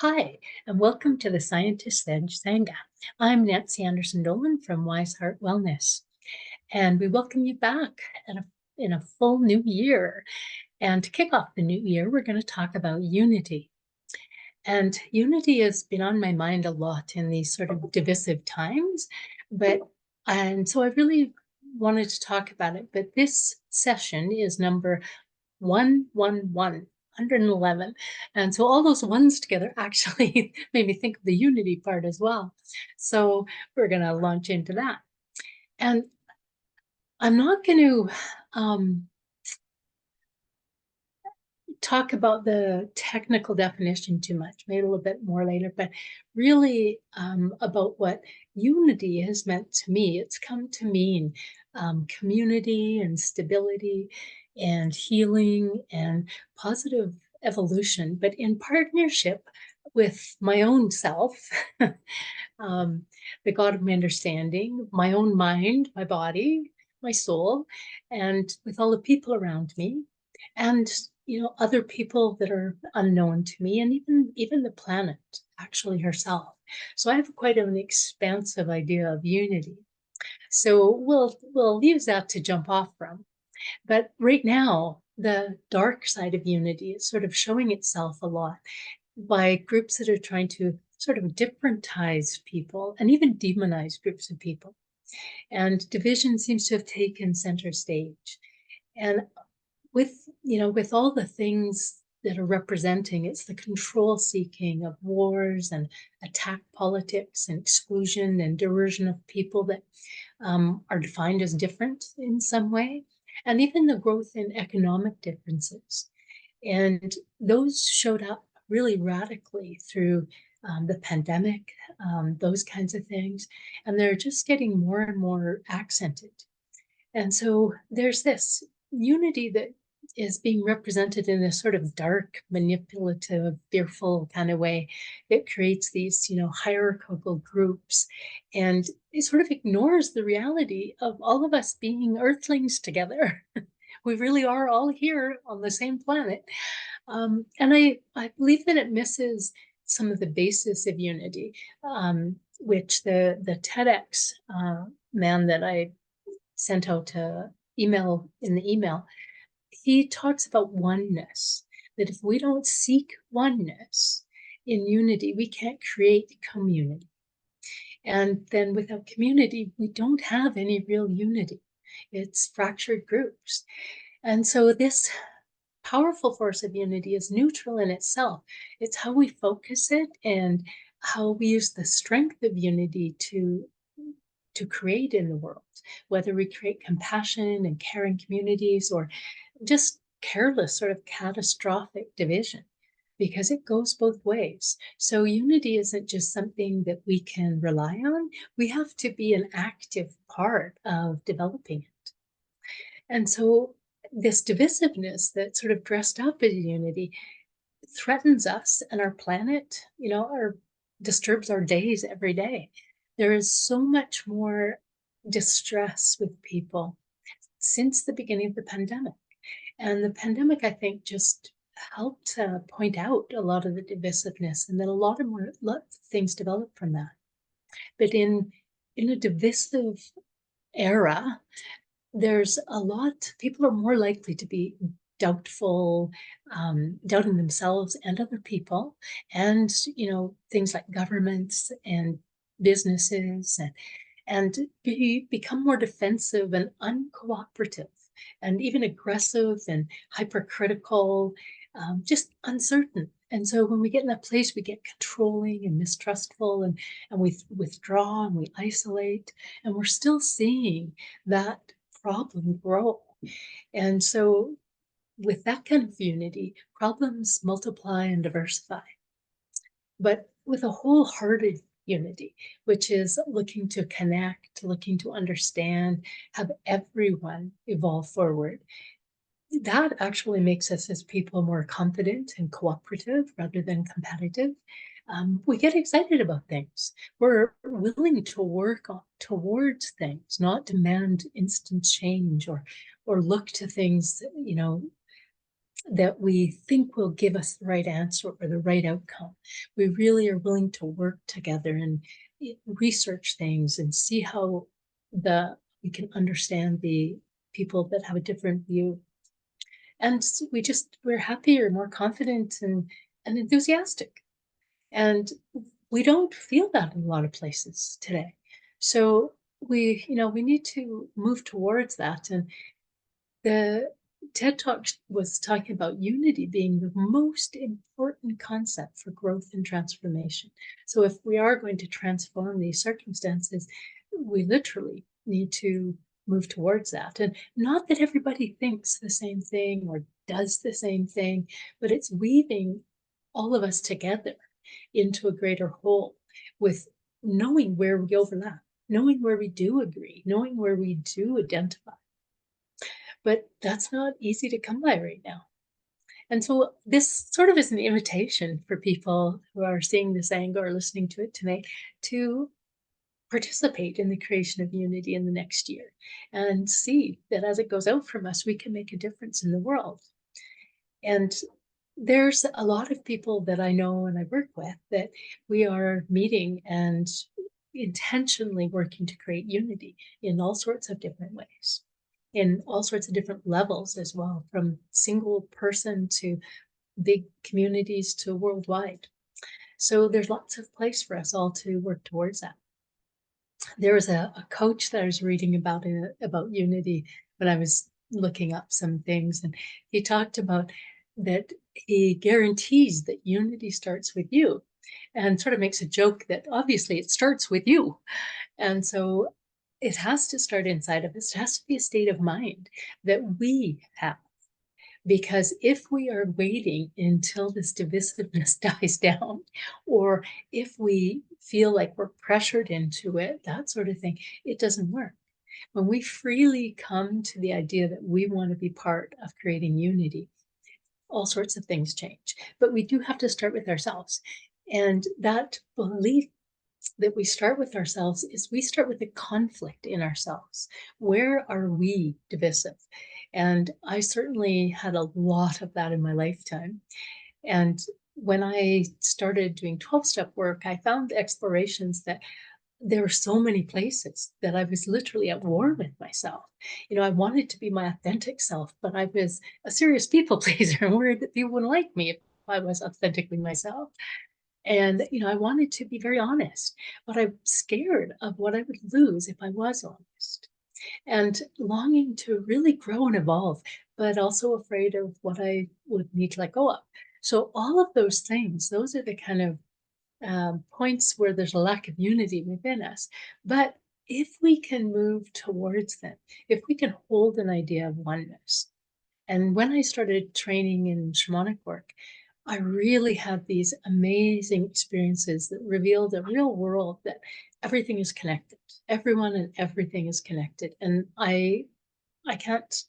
Hi, and welcome to the Scientistsage Sangha. I'm Nancy Anderson-Dolan from Wise Heart Wellness, and we welcome you back in a full new year. And to kick off the new year, we're going to talk about unity. And unity has been on my mind a lot in these sort of divisive times, and so I really wanted to talk about it. But this session is number 111. And so all those ones together actually made me think of the unity part as well. So we're going to launch into that. And I'm not going to talk about the technical definition too much, maybe a little bit more later, but really about what unity has meant to me. It's come to mean community and stability and healing and positive evolution, but in partnership with my own self, the God of my understanding, my own mind, my body, my soul, and with all the people around me. And other people that are unknown to me, and even the planet actually herself. So I have quite an expansive idea of unity. So we'll use that to jump off from. But right now, the dark side of unity is sort of showing itself a lot by groups that are trying to sort of differentize people and even demonize groups of people. And division seems to have taken center stage. And with all the things that are representing, it's the control seeking of wars and attack politics and exclusion and diversion of people that are defined as different in some way, and even the growth in economic differences. And those showed up really radically through the pandemic, those kinds of things, and they're just getting more and more accented. And so there's this unity that is being represented in a sort of dark, manipulative, fearful kind of way that creates these, hierarchical groups. And it sort of ignores the reality of all of us being earthlings together. We really are all here on the same planet. And I believe that it misses some of the basis of unity, which the TEDx man that I sent out in the email, he talks about oneness, that if we don't seek oneness in unity, we can't create community. And then without community, we don't have any real unity. It's fractured groups. And so this powerful force of unity is neutral in itself. It's how we focus it and how we use the strength of unity to create in the world, whether we create compassion and caring communities or just careless, sort of catastrophic division, because it goes both ways. So unity isn't just something that we can rely on. We have to be an active part of developing it. And so this divisiveness that sort of dressed up as unity threatens us and our planet, disturbs our days every day. There is so much more distress with people since the beginning of the pandemic. And the pandemic, I think, just helped point out a lot of the divisiveness, and then a lot of things developed from that. But in a divisive era, there's a lot, people are more likely to be doubtful, doubting themselves and other people, and things like governments and businesses, and become more defensive and uncooperative, and even aggressive and hypercritical, just uncertain. And so when we get in that place, we get controlling and mistrustful, and we withdraw and we isolate, and we're still seeing that problem grow. And so with that kind of unity, problems multiply and diversify. But with a wholehearted unity, which is looking to connect, looking to understand, have everyone evolve forward, that actually makes us as people more confident and cooperative rather than competitive. We get excited about things. We're willing to work towards things, not demand instant change or look to things, that we think will give us the right answer or the right outcome. We really are willing to work together and research things and see how we can understand the people that have a different view. And we're happier, more confident and enthusiastic. And we don't feel that in a lot of places today. So we need to move towards that. And the TED Talk was talking about unity being the most important concept for growth and transformation. So if we are going to transform these circumstances, we literally need to move towards that. And not that everybody thinks the same thing or does the same thing, but it's weaving all of us together into a greater whole with knowing where we overlap, knowing where we do agree, knowing where we do identify. But that's not easy to come by right now. And so this sort of is an invitation for people who are seeing this Sangha or listening to it tonight to participate in the creation of unity in the next year and see that as it goes out from us, we can make a difference in the world. And there's a lot of people that I know and I work with that we are meeting and intentionally working to create unity in all sorts of different ways, in all sorts of different levels as well, from single person to big communities to worldwide. So there's lots of place for us all to work towards that. There was a coach that I was reading about unity when I was looking up some things, and he talked about that he guarantees that unity starts with you, and sort of makes a joke that obviously it starts with you. And so it has to start inside of us. It has to be a state of mind that we have. Because if we are waiting until this divisiveness dies down, or if we feel like we're pressured into it, that sort of thing, it doesn't work. When we freely come to the idea that we want to be part of creating unity, all sorts of things change. But we do have to start with ourselves. And that belief that we start with ourselves is we start with the conflict in ourselves. Where are we divisive? And I certainly had a lot of that in my lifetime. And when I started doing 12-step work, I found explorations that there were so many places that I was literally at war with myself. I wanted to be my authentic self, but I was a serious people pleaser and worried that people wouldn't like me if I was authentically myself. And, I wanted to be very honest, but I'm scared of what I would lose if I was honest, and longing to really grow and evolve, but also afraid of what I would need to let go of. So all of those things, those are the kind of points where there's a lack of unity within us. But if we can move towards them, if we can hold an idea of oneness, and when I started training in shamanic work, I really had these amazing experiences that revealed a real world that everything is connected. Everyone and everything is connected. And I can't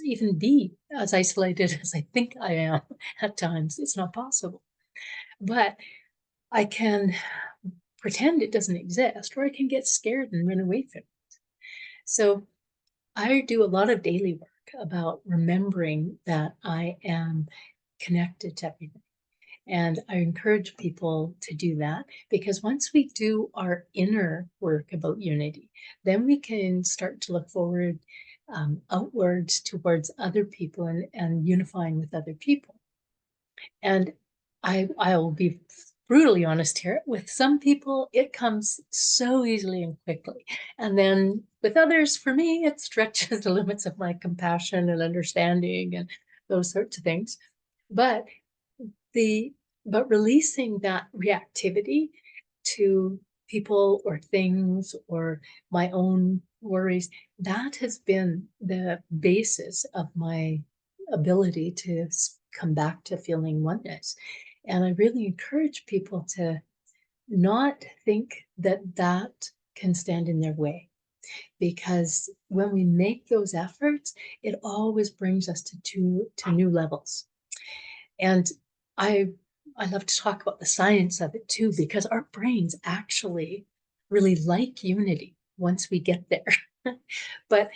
even be as isolated as I think I am at times. It's not possible. But I can pretend it doesn't exist, or I can get scared and run away from it. So I do a lot of daily work about remembering that I am connected to everything. And I encourage people to do that, because once we do our inner work about unity, then we can start to look forward outwards towards other people and unifying with other people. And I'll be brutally honest here. With some people, it comes so easily and quickly. And then with others, for me, it stretches the limits of my compassion and understanding and those sorts of things. But releasing that reactivity to people or things or my own worries, that has been the basis of my ability to come back to feeling oneness. And I really encourage people to not think that that can stand in their way, because when we make those efforts, it always brings us to new levels. And I love to talk about the science of it too, because our brains actually really like unity once we get there. But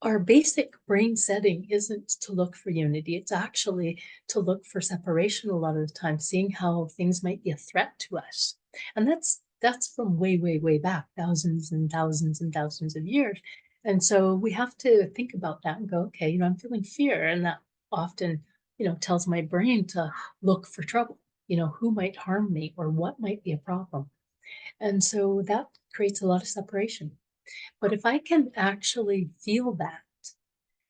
our basic brain setting isn't to look for unity. It's actually to look for separation a lot of the time, seeing how things might be a threat to us. And that's from way, way, way back, thousands and thousands and thousands of years. And so we have to think about that and go, okay, I'm feeling fear. And that often, tells my brain to look for trouble, who might harm me or what might be a problem. And so that creates a lot of separation. But if I can actually feel that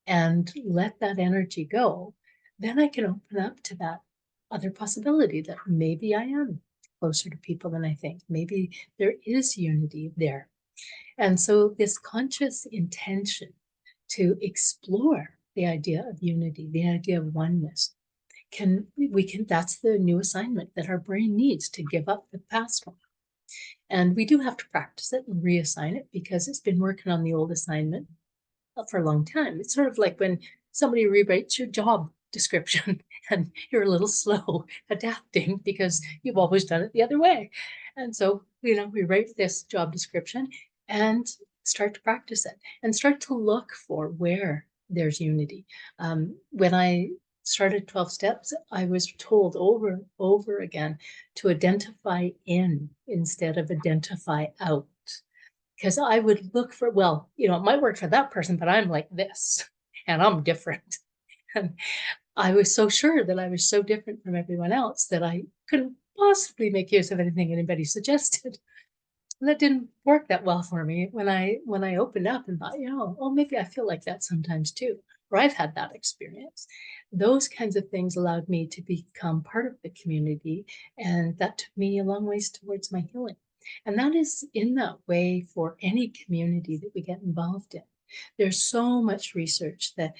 and let that energy go, then I can open up to that other possibility that maybe I am closer to people than I think. Maybe there is unity there. And so this conscious intention to explore the idea of unity, the idea of oneness, that's the new assignment that our brain needs to give up the past one. And we do have to practice it and reassign it because it's been working on the old assignment for a long time. It's sort of like when somebody rewrites your job description and you're a little slow adapting because you've always done it the other way. And so, we write this job description and start to practice it and start to look for where there's unity. When I started 12 steps, I was told over and over again to identify in instead of identify out. Because I would look for, well, it might work for that person, but I'm like this and I'm different. And I was so sure that I was so different from everyone else that I couldn't possibly make use of anything anybody suggested. And that didn't work that well for me when I opened up and thought, oh, maybe I feel like that sometimes too, or I've had that experience. Those kinds of things allowed me to become part of the community, and that took me a long ways towards my healing. And that is in that way for any community that we get involved in. There's so much research that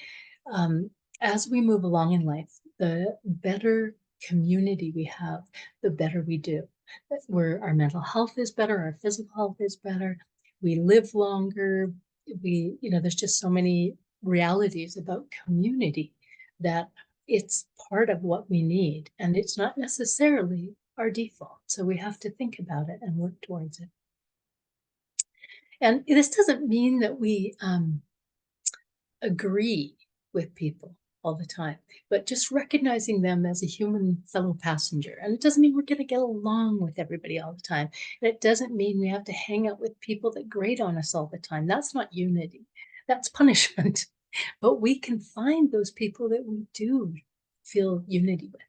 um, as we move along in life, the better community we have, the better we do. Where our mental health is better, our physical health is better, we live longer. There's just so many realities about community that it's part of what we need, and it's not necessarily our default. So we have to think about it and work towards it. And this doesn't mean that we agree with people all the time, but just recognizing them as a human fellow passenger. And it doesn't mean we're going to get along with everybody all the time. And it doesn't mean we have to hang out with people that grate on us all the time. That's not unity. That's punishment. But we can find those people that we do feel unity with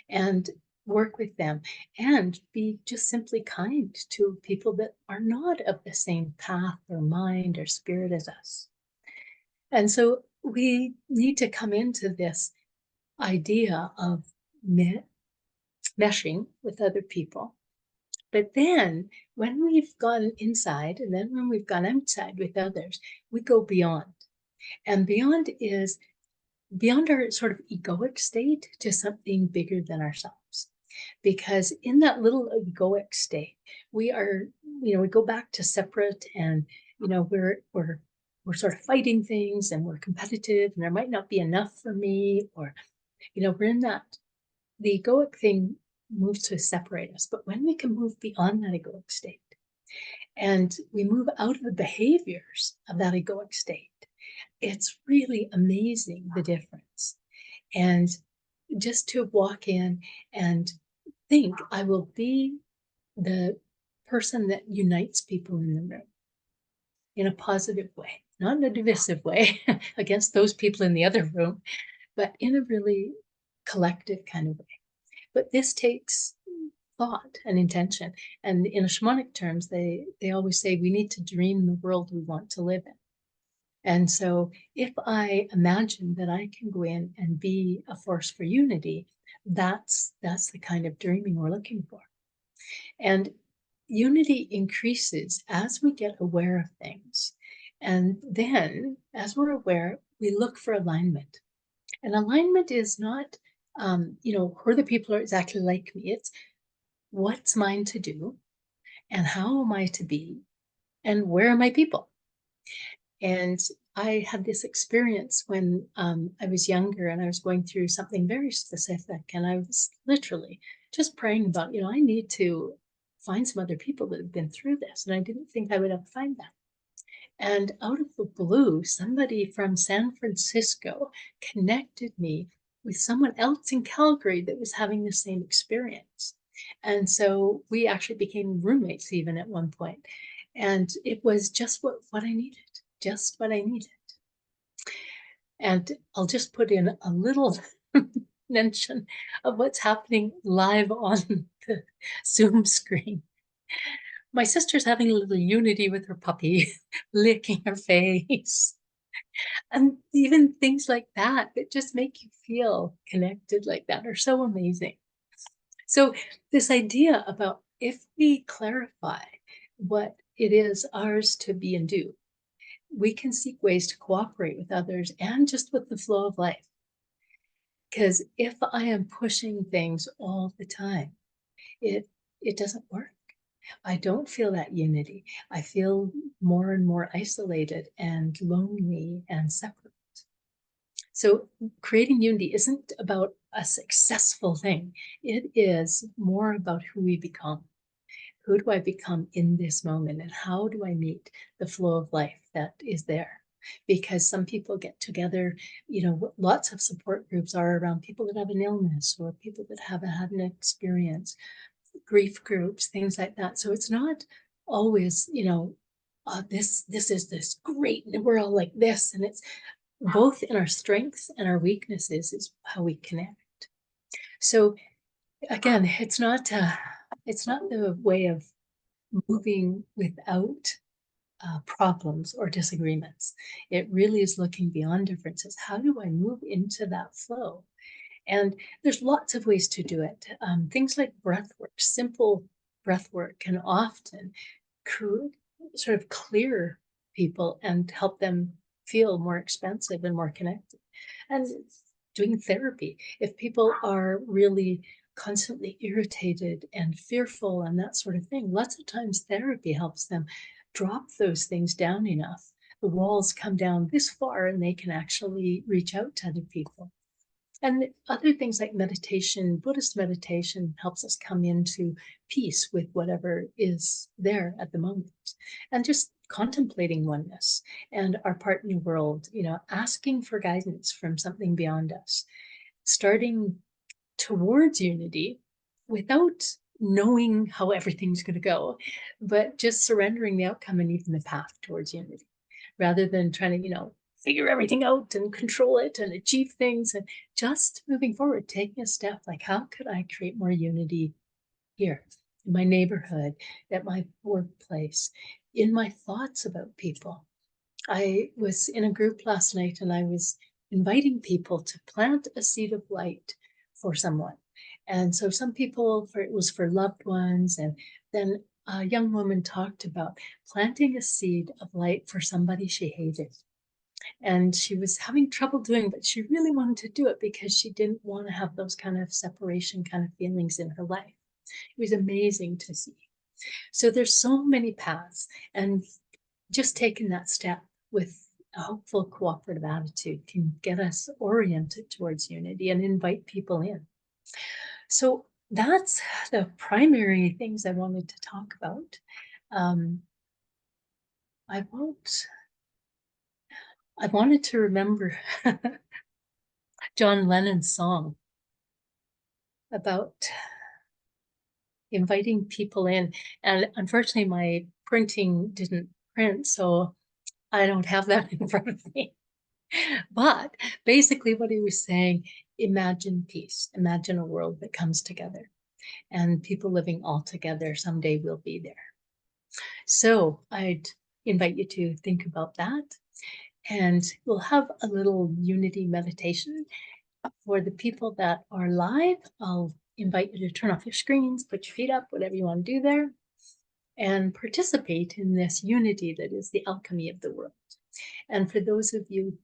and work with them and be just simply kind to people that are not of the same path or mind or spirit as us. And so we need to come into this idea of meshing with other people. But then when we've gone inside and then when we've gone outside with others, we go beyond. And beyond is beyond our sort of egoic state to something bigger than ourselves. Because in that little egoic state, we go back to separate and, we're sort of fighting things and we're competitive and there might not be enough for me, or, we're in that, the egoic thing moves to separate us. But when we can move beyond that egoic state and we move out of the behaviors of that egoic state, it's really amazing the difference. And just to walk in and think, I will be the person that unites people in the room in a positive way, not in a divisive way against those people in the other room, but in a really collective kind of way. But this takes thought and intention. And in shamanic terms, they always say we need to dream the world we want to live in. And so if I imagine that I can go in and be a force for unity, that's the kind of dreaming we're looking for. And unity increases as we get aware of things. And then as we're aware, we look for alignment. And alignment is not, who are the people who are exactly like me. It's what's mine to do and how am I to be and where are my people? And I had this experience when I was younger and I was going through something very specific. And I was literally just praying about, I need to find some other people that have been through this. And I didn't think I would ever find that. And out of the blue, somebody from San Francisco connected me with someone else in Calgary that was having the same experience. And so we actually became roommates even at one point. And it was just what I needed, just what I needed. And I'll just put in a little mention of what's happening live on the Zoom screen. My sister's having a little unity with her puppy, licking her face. And even things like that just make you feel connected like that are so amazing. So this idea about if we clarify what it is ours to be and do, we can seek ways to cooperate with others and just with the flow of life. Because if I am pushing things all the time, it doesn't work. I don't feel that unity. I feel more and more isolated and lonely and separate. So creating unity isn't about a successful thing. It is more about who we become. Who do I become in this moment? And how do I meet the flow of life that is there? Because some people get together, lots of support groups are around people that have an illness or people that haven't had an experience, grief groups, things like that. So it's not always, this is this great, and we're all like this. And it's both in our strengths and our weaknesses is how we connect. So again, it's not the way of moving without problems or disagreements. It really is looking beyond differences. How do I move into that flow? And there's lots of ways to do it. Things like breath work, simple breath work can often sort of clear people and help them feel more expansive and more connected. And doing therapy, if people are really constantly irritated and fearful and that sort of thing, lots of times therapy helps them drop those things down enough. The walls come down this far and they can actually reach out to other people. And other things like meditation, Buddhist meditation helps us come into peace with whatever is there at the moment. And just contemplating oneness and our part in the world, asking for guidance from something beyond us, starting towards unity without knowing how everything's going to go, but just surrendering the outcome and even the path towards unity, rather than trying to, figure everything out and control it and achieve things, and just moving forward, taking a step like, how could I create more unity here in my neighborhood, at my workplace, in my thoughts about people. I was in a group last night and I was inviting people to plant a seed of light for someone. And so some people, it was for loved ones. And then a young woman talked about planting a seed of light for somebody she hated. And she was having trouble doing, but she really wanted to do it because she didn't want to have those kind of separation kind of feelings in her life. It was amazing to see. So there's so many paths, and just taking that step with a hopeful, cooperative attitude can get us oriented towards unity and invite people in. So that's the primary things I wanted to talk about. I wanted to remember John Lennon's song about inviting people in. And unfortunately, my printing didn't print, so I don't have that in front of me. But basically what he was saying, imagine peace, imagine a world that comes together and people living all together. Someday we'll be there. So I'd invite you to think about that. And we'll have a little unity meditation. For the people that are live, I'll invite you to turn off your screens, put your feet up, whatever you want to do there, and participate in this unity that is the alchemy of the world. And for those of you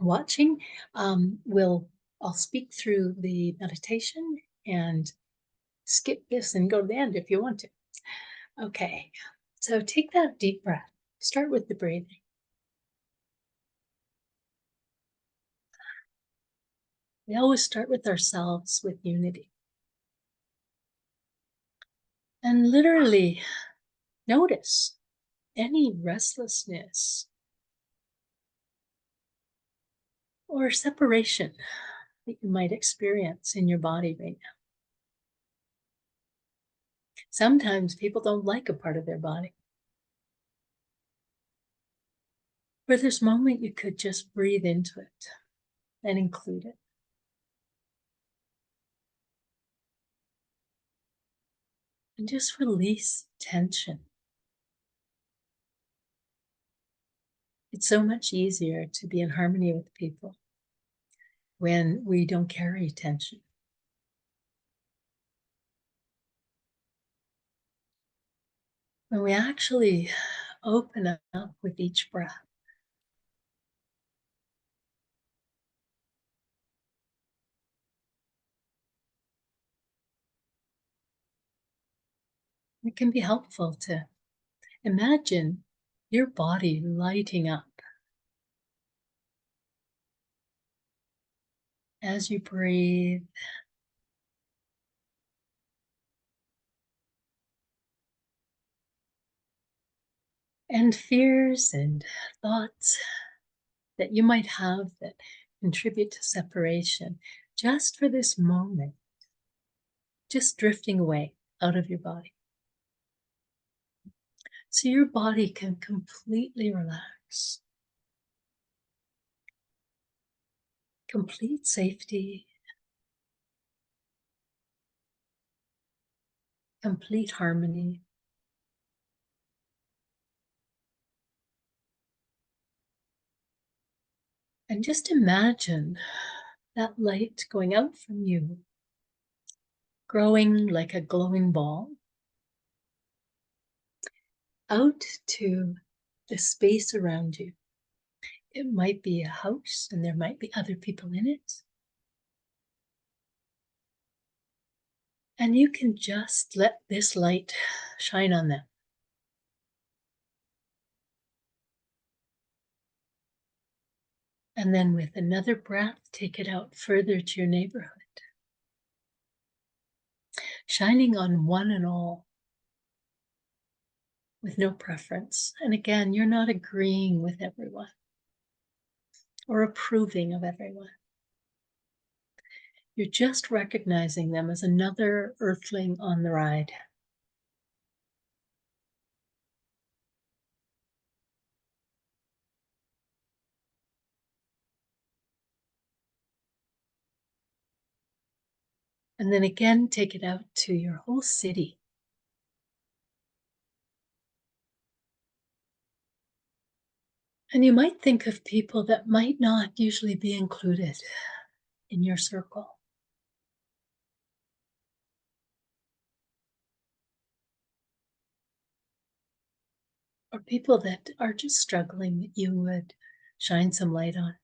watching, I'll speak through the meditation and skip this and go to the end if you want to. Okay, so take that deep breath. Start with the breathing. We always start with ourselves with unity. And literally notice any restlessness or separation that you might experience in your body right now. Sometimes people don't like a part of their body. For this moment, you could just breathe into it and include it. And just release tension. It's so much easier to be in harmony with people when we don't carry tension. When we actually open up with each breath. It can be helpful to imagine your body lighting up as you breathe. And fears and thoughts that you might have that contribute to separation, just for this moment, just drifting away out of your body. So your body can completely relax. Complete safety, complete harmony. And just imagine that light going out from you, growing like a glowing ball, out to the space around you. It might be a house and there might be other people in it. And you can just let this light shine on them. And then with another breath, take it out further to your neighborhood, shining on one and all with no preference. And again, you're not agreeing with everyone or approving of everyone. You're just recognizing them as another earthling on the ride. And then again, take it out to your whole city. And you might think of people that might not usually be included in your circle. Or people that are just struggling that you would shine some light on.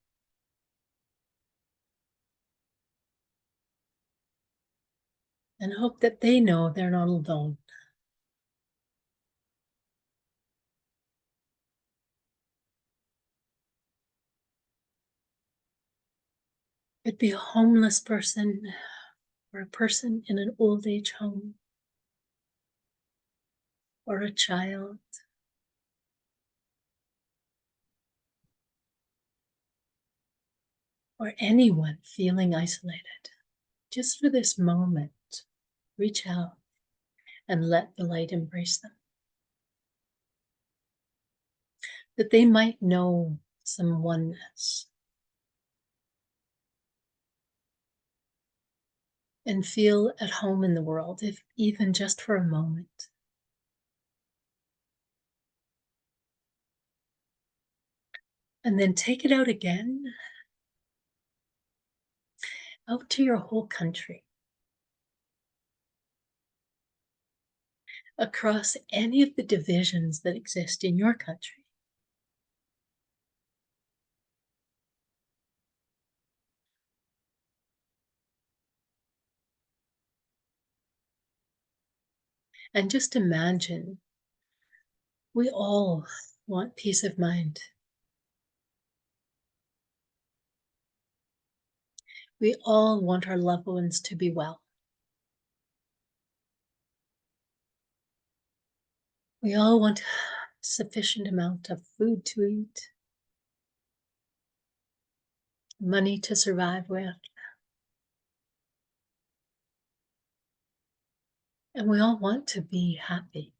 And hope that they know they're not alone. It'd be a homeless person or a person in an old age home or a child. Or anyone feeling isolated. Just for this moment, reach out and let the light embrace them. That they might know some oneness and feel at home in the world, if even just for a moment. And then take it out again, out to your whole country, across any of the divisions that exist in your country. And just imagine, we all want peace of mind. We all want our loved ones to be well. We all want sufficient amount of food to eat, money to survive with. And we all want to be happy.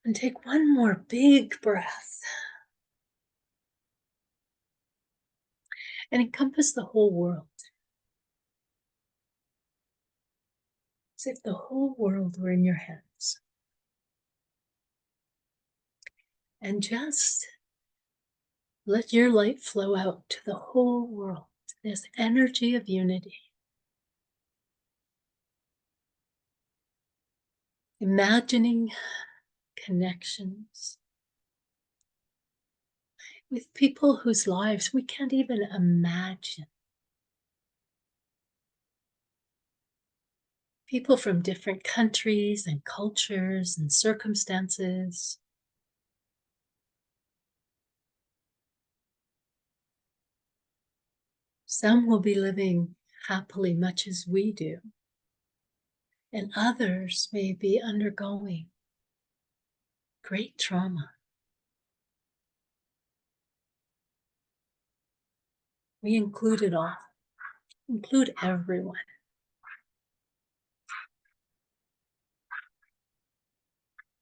And take one more big breath and encompass the whole world. As if the whole world were in your hands. And just let your light flow out to the whole world, this energy of unity. Imagining connections with people whose lives we can't even imagine. People from different countries and cultures and circumstances. Some will be living happily much as we do, and others may be undergoing great trauma. We include it all, include everyone.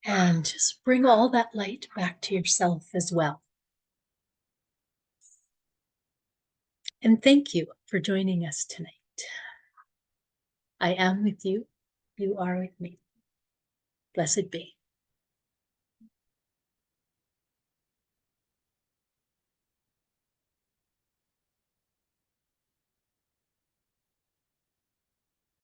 And just bring all that light back to yourself as well. And thank you for joining us tonight. I am with you. You are with me. Blessed be.